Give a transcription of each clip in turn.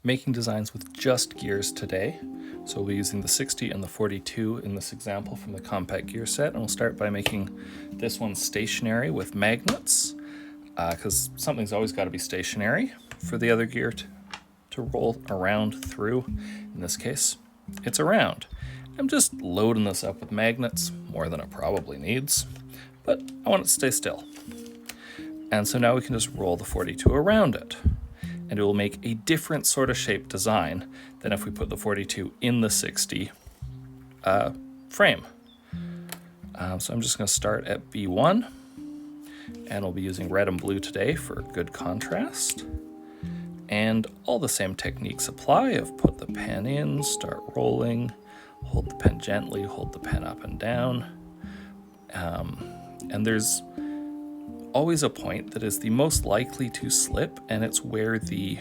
making designs with just gears today. So we'll be using the 60 and the 42 in this example from the compact gear set, and we'll start by making this one stationary with magnets, because something's always got to be stationary for the other gear to roll around through. In this case, it's around. I'm just loading this up with magnets, more than it probably needs, but I want it to stay still. And so now we can just roll the 42 around it, and it will make a different sort of shape design than if we put the 42 in the 60 frame. So I'm just going to start at B1, and we'll be using red and blue today for good contrast. And all the same techniques apply of put the pen in, start rolling, hold the pen gently, hold the pen up and down. And there's always a point that is the most likely to slip, and it's where the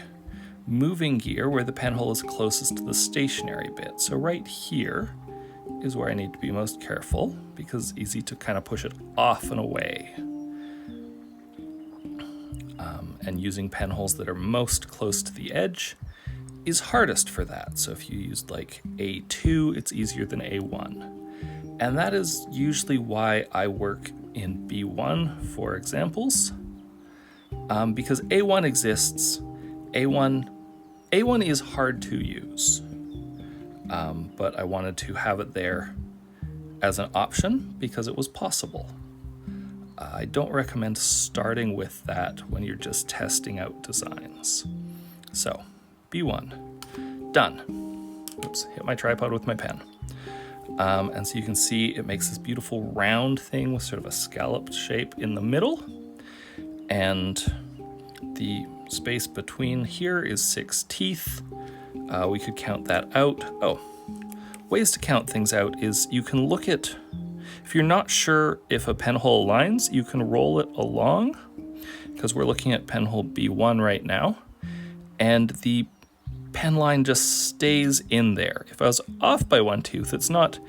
moving gear, where the pen hole is closest to the stationary bit. So right here is where I need to be most careful, because it's easy to kind of push it off and away. And using pen holes that are most close to the edge is hardest for that. So if you used like A2, it's easier than A1. And that is usually why I work in B1 for examples, because A1 exists. A1 is hard to use, but I wanted to have it there as an option because it was possible. I don't recommend starting with that when you're just testing out designs. So, B1, done. Oops, hit my tripod with my pen. And so you can see it makes this beautiful round thing with sort of a scalloped shape in the middle. And the space between here is 6 teeth. We could count that out. Oh, ways to count things out is you can look at, if you're not sure if a pen hole aligns, you can roll it along, because we're looking at pen hole B1 right now, and the pen line just stays in there. If I was off by 1 tooth, it's not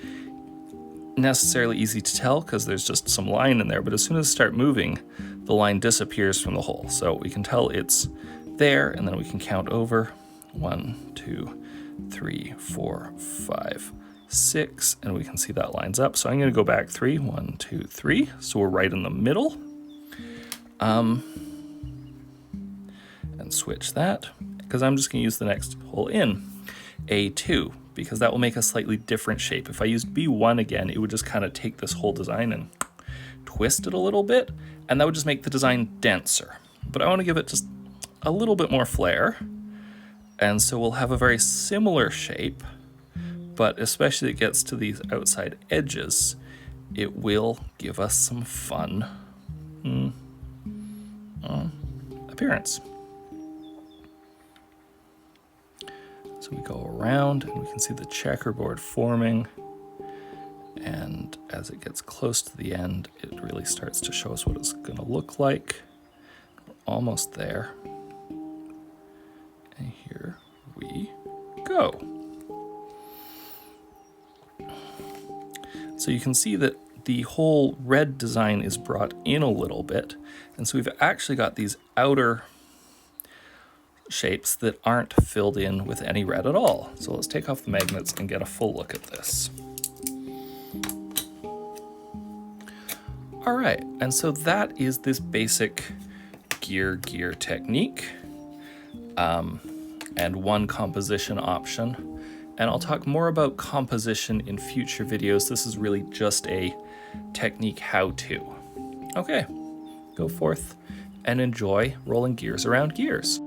necessarily easy to tell because there's just some line in there, but as soon as I start moving, the line disappears from the hole. So we can tell it's there, and then we can count over 1, 2, 3, 4, 5, 6, and we can see that lines up. So I'm going to go back 3, 1, 2, 3. So we're right in the middle. And switch that, because I'm just going to use the next hole in, A2, because that will make a slightly different shape. If I used B1 again, it would just kind of take this whole design and twist it a little bit, and that would just make the design denser. But I want to give it just a little bit more flair, and so we'll have a very similar shape, but especially as it gets to these outside edges, it will give us some fun appearance. So we go around and we can see the checkerboard forming, and as it gets close to the end, it really starts to show us what it's going to look like. We're almost there. And here we go. So you can see that the whole red design is brought in a little bit, and so we've actually got these outer shapes that aren't filled in with any red at all. So let's take off the magnets and get a full look at this. All right, and so that is this basic gear technique, and one composition option. And I'll talk more about composition in future videos. This is really just a technique how-to. Okay, go forth and enjoy rolling gears around gears.